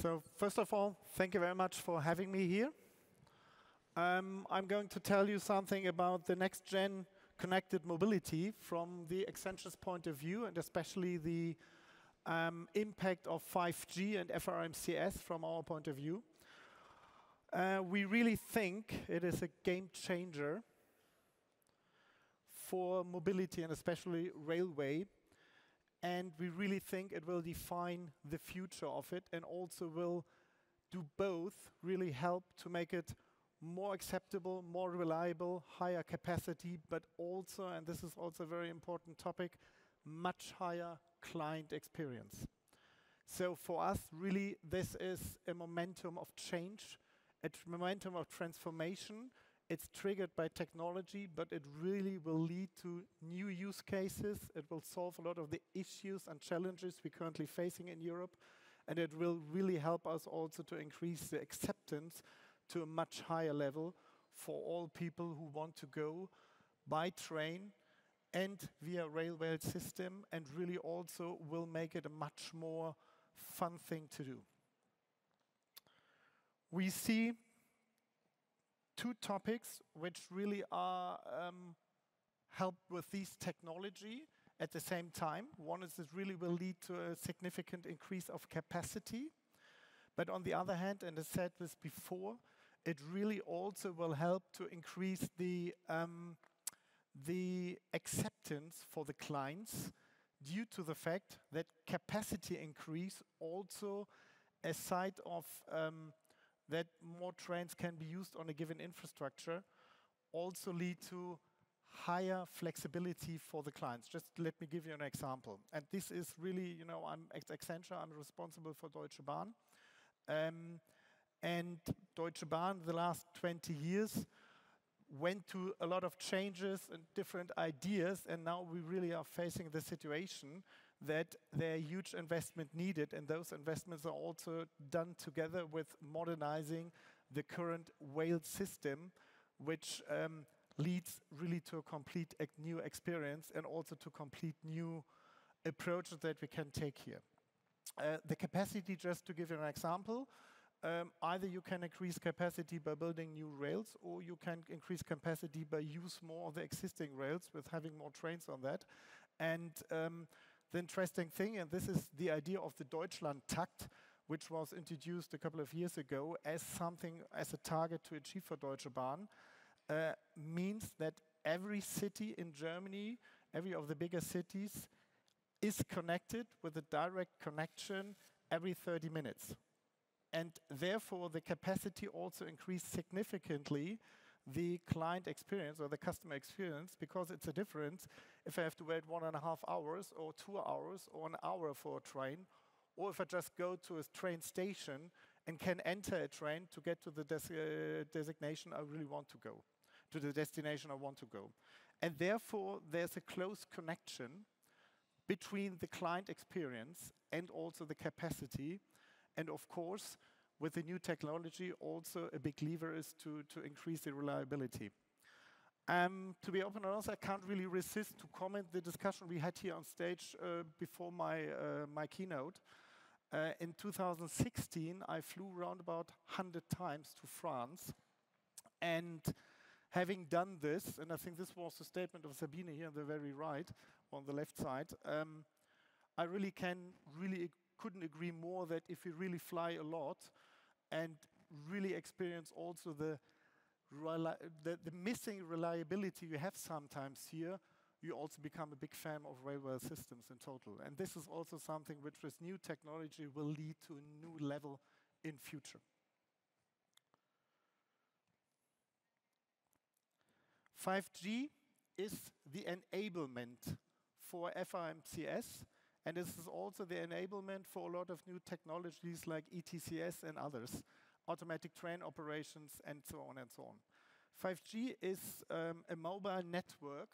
So first of all, thank you very much for having me here. I'm going to tell you something about the next-gen connected mobility from the Accenture's point of view, and especially the impact of 5G and FRMCS from our point of view. We really think it is a game changer for mobility and especially railway. And we really think it will define the future of it and also will do both, really help to make it more acceptable, more reliable, higher capacity, but also, and this is also a very important topic, much higher client experience. So for us, really, this is a momentum of change, a momentum of transformation. It's triggered by technology, but it really will lead to new use cases. It will solve a lot of the issues and challenges we're currently facing in Europe. And it will really help us also to increase the acceptance to a much higher level for all people who want to go by train and via railway system, and really also will make it a much more fun thing to do. We see two topics which really are help with this technology at the same time. One is this really will lead to a significant increase of capacity. But on the other hand, and I said this before, it really also will help to increase the acceptance for the clients due to the fact that capacity increase also aside of that more trains can be used on a given infrastructure, also lead to higher flexibility for the clients. Just let me give you an example. And this is really, you know, I'm at Accenture, I'm responsible for Deutsche Bahn. And Deutsche Bahn, the last 20 years, went to a lot of changes and different ideas, and now we really are facing the situation that there are huge investment needed, and those investments are also done together with modernizing the current rail system, which leads really to a complete new experience and also to complete new approaches that we can take here. The capacity, just to give you an example, either you can increase capacity by building new rails, or you can increase capacity by use more of the existing rails with having more trains on that. And the interesting thing, and this is the idea of the Deutschlandtakt, which was introduced a couple of years ago as something, as a target to achieve for Deutsche Bahn, means that every city in Germany, every of the bigger cities, is connected with a direct connection every 30 minutes. And therefore, the capacity also increased significantly the client experience or the customer experience, because it's a difference if I have to wait 1.5 hours or 2 hours or an hour for a train, or if I just go to a train station and can enter a train to get to the designation I really want to go, to the destination I want to go. And therefore, there's a close connection between the client experience and also the capacity. And of course, with the new technology, also a big lever is to increase the reliability. To be open and honest, I can't really resist to comment the discussion we had here on stage before my keynote. In 2016, I flew around about 100 times to France. And having done this, and I think this was the statement of Sabine here on the very right, on the left side, I really couldn't agree more that if you really fly a lot and really experience also the missing reliability you have sometimes here, you also become a big fan of railway systems in total. And this is also something which with new technology will lead to a new level in future. 5G is the enablement for FRMCS. And this is also the enablement for a lot of new technologies like ETCS and others, automatic train operations, and so on and so on. 5G is a mobile network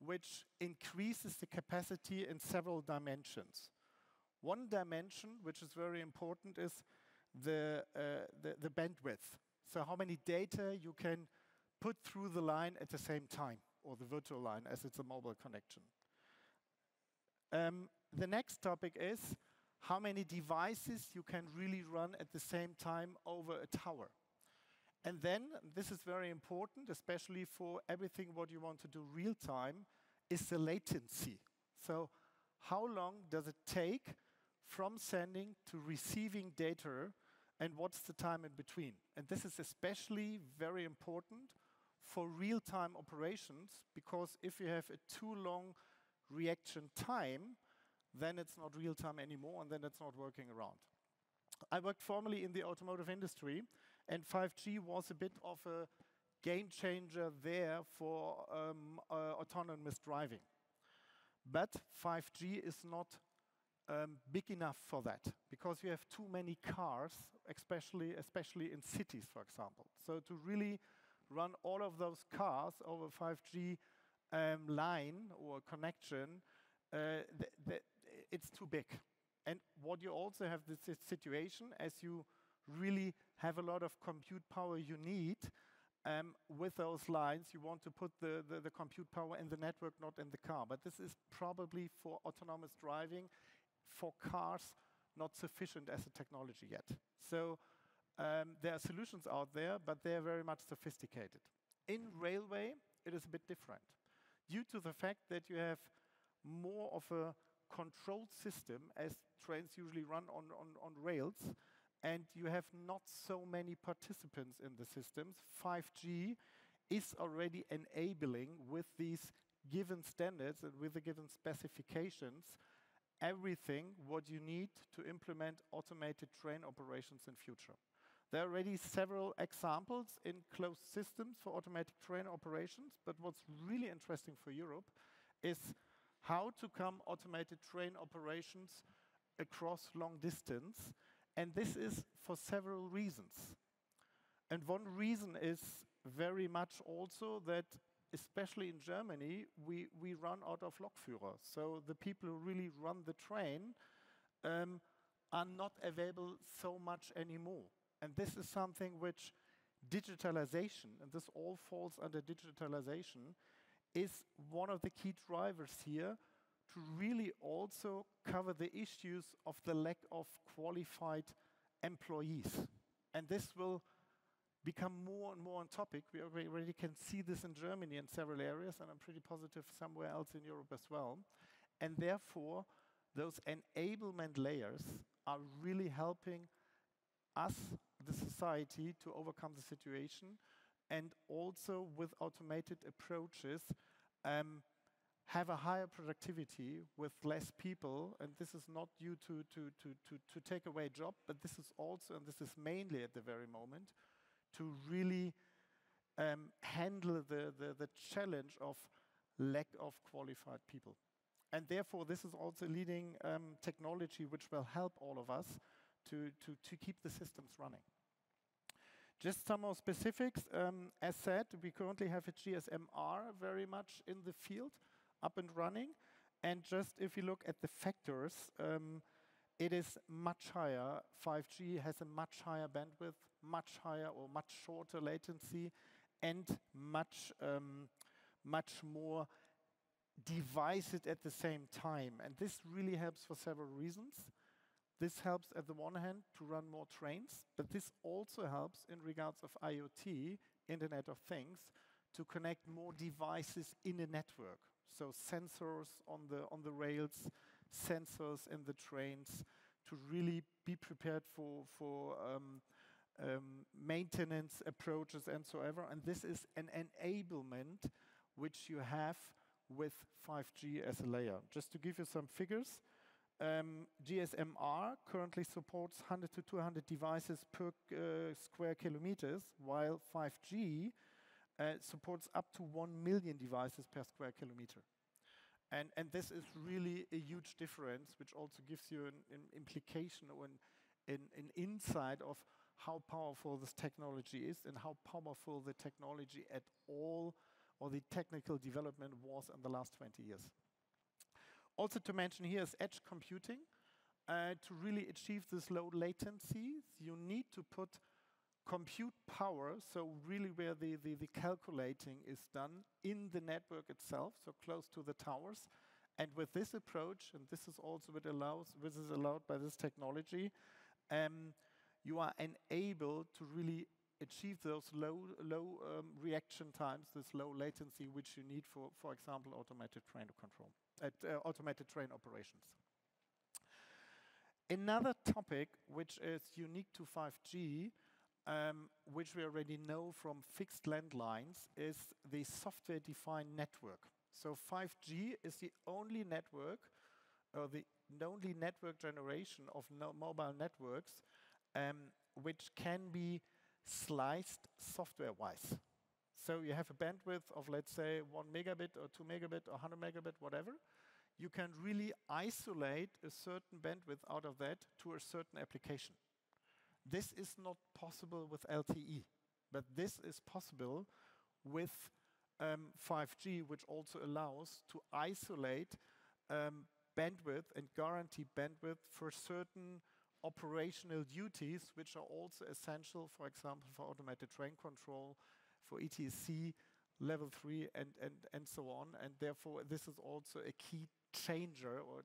which increases the capacity in several dimensions. One dimension, which is very important, is the bandwidth. So how many data you can put through the line at the same time, or the virtual line, as it's a mobile connection. The next topic is how many devices you can really run at the same time over a tower. And then, this is very important, especially for everything what you want to do real time, is the latency. So how long does it take from sending to receiving data, and what's the time in between? And this is especially very important for real-time operations, because if you have a too long reaction time, then it's not real-time anymore, and then it's not working around. I worked formerly in the automotive industry, and 5G was a bit of a game changer there for autonomous driving. But 5G is not big enough for that, because you have too many cars, especially in cities, for example. So to really run all of those cars over 5G line or connection, it's too big. And what you also have this situation, as you really have a lot of compute power you need, with those lines, you want to put the compute power in the network, not in the car. But this is probably for autonomous driving, for cars, not sufficient as a technology yet. So there are solutions out there, but they are very much sophisticated. In railway, it is a bit different. Due to the fact that you have more of a controlled system, as trains usually run on rails, and you have not so many participants in the systems, 5G is already enabling, with these given standards and with the given specifications, everything what you need to implement automated train operations in future. There are already several examples in closed systems for automatic train operations, but what's really interesting for Europe is how to come automated train operations across long distance. And this is for several reasons. And one reason is very much also that, especially in Germany, we run out of Lokführer. So the people who really run the train are not available so much anymore. And this is something which digitalization, and this all falls under digitalization, is one of the key drivers here to really also cover the issues of the lack of qualified employees. And this will become more and more on topic. We already can see this in Germany in several areas, and I'm pretty positive somewhere else in Europe as well. And therefore, those enablement layers are really helping us, the society, to overcome the situation, and also with automated approaches, have a higher productivity with less people. And this is not due to take away job, but this is also, and this is mainly at the very moment, to really handle the challenge of lack of qualified people. And therefore, this is also leading technology which will help all of us to keep the systems running. Just some more specifics. As said, we currently have a GSM-R very much in the field, up and running. And just if you look at the factors, it is much higher. 5G has a much higher bandwidth, much higher or much shorter latency, and much more devices at the same time. And this really helps for several reasons. This helps, at the one hand, to run more trains, but this also helps in regards of IoT, Internet of Things, to connect more devices in a network. So sensors on the rails, sensors in the trains, to really be prepared for maintenance approaches and so ever. And this is an enablement which you have with 5G as a layer. Just to give you some figures, GSM-R currently supports 100 to 200 devices per square kilometers, while 5G supports up to 1 million devices per square kilometer. And this is really a huge difference, which also gives you an implication or an insight of how powerful this technology is and how powerful the technology at all, or the technical development was in the last 20 years. Also to mention here is edge computing. To really achieve this low latency, you need to put compute power, so really where the calculating is done, in the network itself, so close to the towers. And with this approach, and this is also what this is allowed by this technology, you are enabled to really achieve those low reaction times, this low latency, which you need for example, automated train control, automated train operations. Another topic which is unique to 5G, which we already know from fixed landlines, is the software-defined network. So 5G is the only network, or the only network generation of mobile networks, which can be sliced software-wise. So you have a bandwidth of, let's say, 1 megabit or 2 megabit or 100 megabit, whatever. You can really isolate a certain bandwidth out of that to a certain application. This is not possible with LTE, but this is possible with 5G, which also allows to isolate bandwidth and guarantee bandwidth for certain operational duties, which are also essential, for example, for automated train control, for ETSC, level 3, and so on. And therefore, this is also a key changer or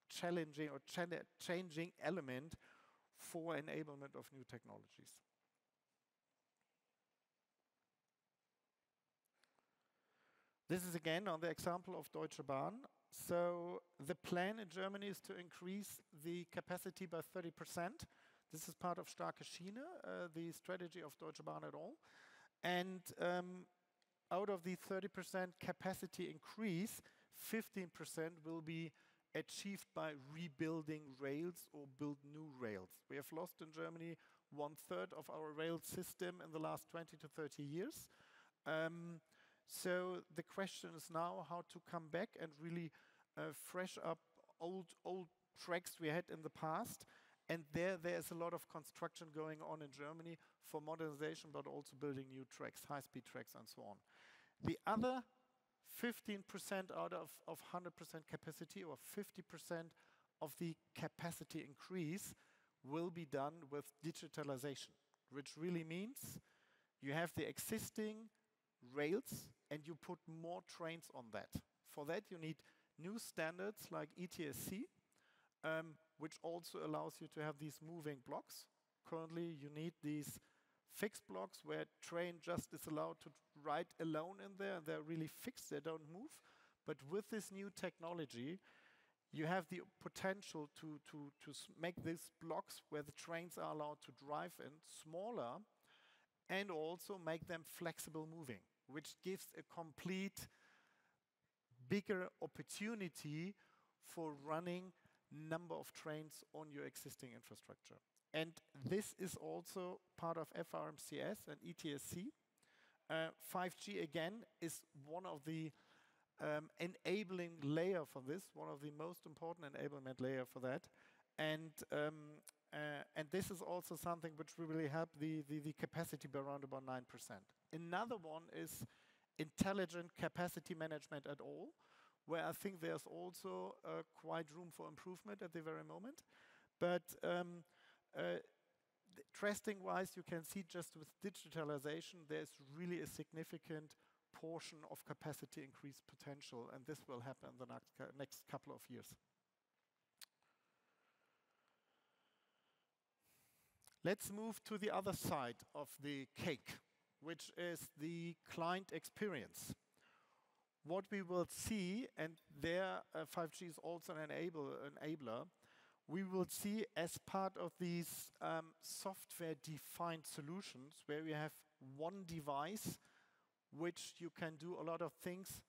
changing element for enablement of new technologies. This is again on the example of Deutsche Bahn. So the plan in Germany is to increase the capacity by 30%. This is part of Starke Schiene, the strategy of Deutsche Bahn at all. And out of the 30% capacity increase, 15% will be achieved by rebuilding rails or build new rails. We have lost in Germany 1/3 of our rail system in the last 20 to 30 years. So the question is now how to come back and really fresh up old tracks we had in the past. And there's a lot of construction going on in Germany for modernization, but also building new tracks, high-speed tracks, and so on. The other 15% out of 100% capacity, or 50% of the capacity increase, will be done with digitalization, which really means you have the existing rails and you put more trains on that. For that, you need new standards like ETSC, which also allows you to have these moving blocks. Currently, you need these fixed blocks where train just is allowed to ride alone in there, and they're really fixed, they don't move. But with this new technology, you have the potential to make these blocks where the trains are allowed to drive in smaller, and also make them flexible moving, which gives a complete bigger opportunity for running number of trains on your existing infrastructure. And this is also part of FRMCS and ETSC. 5G, again, is one of the enabling layer for this, one of the most important enablement layer for that. And this is also something which will really help the capacity by around about 9%. Another one is intelligent capacity management at all, where I think there's also quite room for improvement at the very moment. But trusting-wise, you can see just with digitalization, there's really a significant portion of capacity increase potential, and this will happen in the next couple of years. Let's move to the other side of the cake, which is the client experience. What we will see, and there 5G is also an enabler, we will see as part of these software-defined solutions where we have one device which you can do a lot of things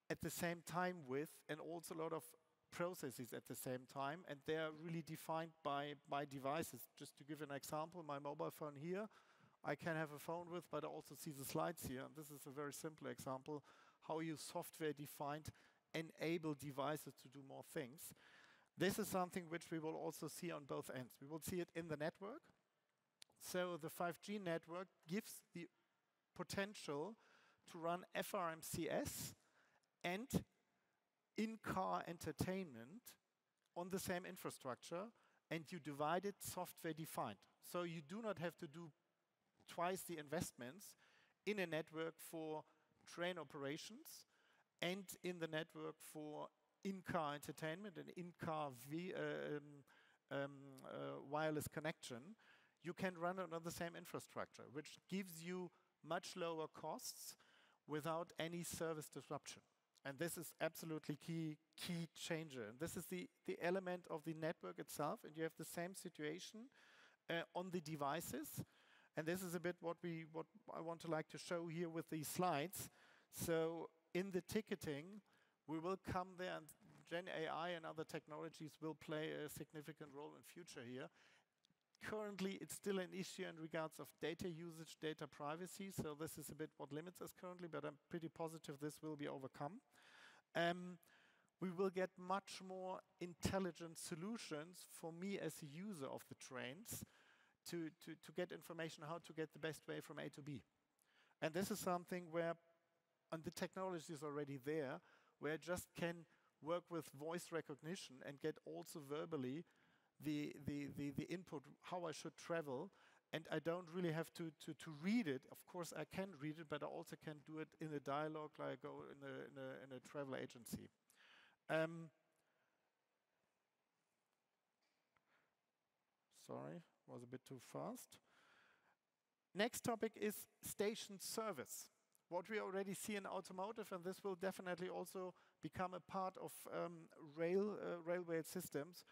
at the same time with, and also a lot of processes at the same time, and they are really defined by devices. Just to give an example, my mobile phone here, I can have a phone with, but I also see the slides here. And this is a very simple example how you software-defined enable devices to do more things. This is something which we will also see on both ends. We will see it in the network. So the 5G network gives the potential to run FRMCS and in-car entertainment on the same infrastructure, and you divide it software-defined. So you do not have to do twice the investments in a network for train operations and in the network for in-car entertainment and in-car wireless connection, you can run it on the same infrastructure, which gives you much lower costs without any service disruption. And this is absolutely key changer. And this is the element of the network itself, and you have the same situation on the devices. And this is a bit what I want to like to show here with these slides. So in the ticketing, we will come there, and Gen AI and other technologies will play a significant role in future here. Currently, it's still an issue in regards of data usage, data privacy, so this is a bit what limits us currently, but I'm pretty positive this will be overcome. We will get much more intelligent solutions for me as a user of the trains to get information how to get the best way from A to B. And this is something where, and the technology is already there, where I just can work with voice recognition and get also verbally the input, how I should travel, and I don't really have to read it. Of course, I can read it, but I also can do it in a dialogue, like I go in a travel agency. Sorry, was a bit too fast. Next topic is station service. What we already see in automotive, and this will definitely also become a part of railway systems.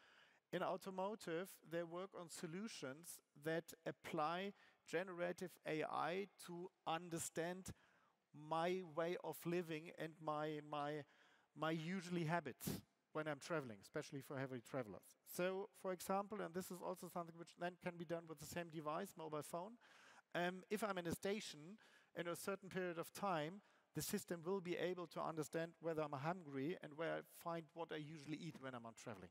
In automotive, they work on solutions that apply generative AI to understand my way of living and my usually habits when I'm traveling, especially for heavy travelers. So, for example, and this is also something which then can be done with the same device, mobile phone. If I'm in a station in a certain period of time, the system will be able to understand whether I'm hungry and where I find what I usually eat when I'm on traveling.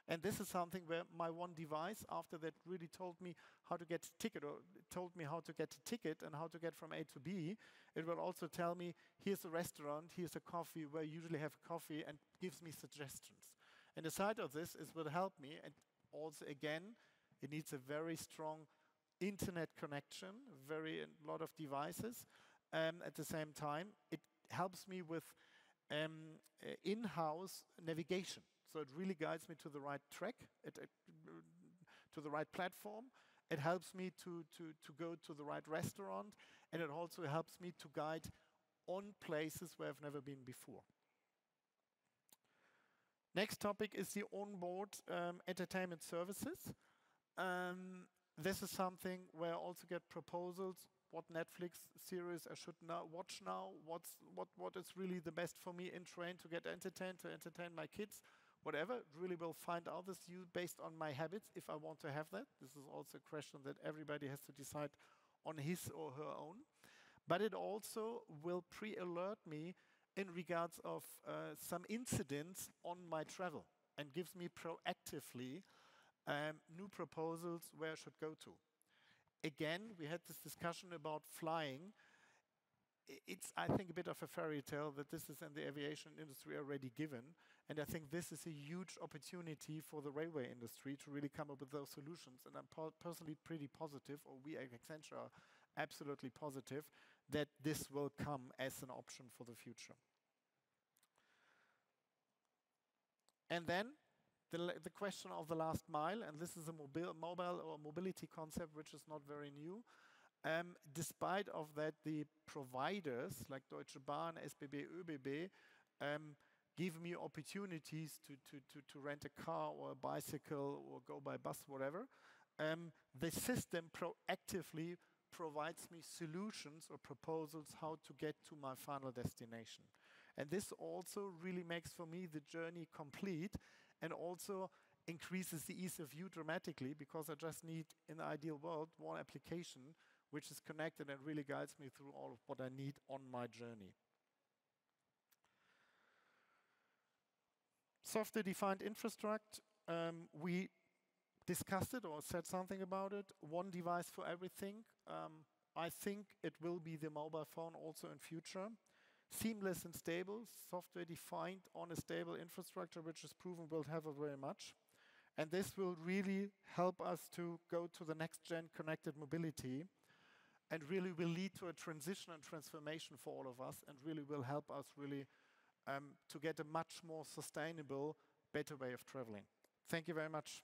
And this is something where my one device, after that, really told me how to get a ticket, or told me how to get a ticket and how to get from A to B. It will also tell me, here's a restaurant, here's a coffee, where I usually have coffee, and gives me suggestions. And aside of this, it will help me. And also, again, it needs a very strong internet connection, a lot of devices. At the same time, it helps me with in-house navigation. So it really guides me to the right track, to the right platform. It helps me to go to the right restaurant, and it also helps me to guide on places where I've never been before. Next topic is the onboard entertainment services. This is something where I also get proposals, what Netflix series I should watch now, what is really the best for me in train to get entertained, to entertain my kids, whatever. Really will find out this based on my habits, if I want to have that. This is also a question that everybody has to decide on his or her own. But it also will pre-alert me in regards of some incidents on my travel, and gives me proactively new proposals where I should go to. Again, we had this discussion about flying. It's, I think, a bit of a fairy tale that this is in the aviation industry already given. And I think this is a huge opportunity for the railway industry to really come up with those solutions. And I'm personally pretty positive, or we at Accenture are absolutely positive, that this will come as an option for the future. And then the question of the last mile, and this is a mobile or mobility concept which is not very new. Despite of that, the providers like Deutsche Bahn, SBB, ÖBB give me opportunities to rent a car or a bicycle or go by bus, whatever. The system proactively provides me solutions or proposals how to get to my final destination. And this also really makes for me the journey complete, and also increases the ease of use dramatically, because I just need, in the ideal world, one application which is connected and really guides me through all of what I need on my journey. Software-defined infrastructure, we discussed it or said something about it. One device for everything. I think it will be the mobile phone also in future. Seamless and stable, software-defined on a stable infrastructure, which is proven will have very much. And this will really help us to go to the next-gen connected mobility, and really will lead to a transition and transformation for all of us, and really will help us really to get a much more sustainable, better way of traveling. Thank you very much.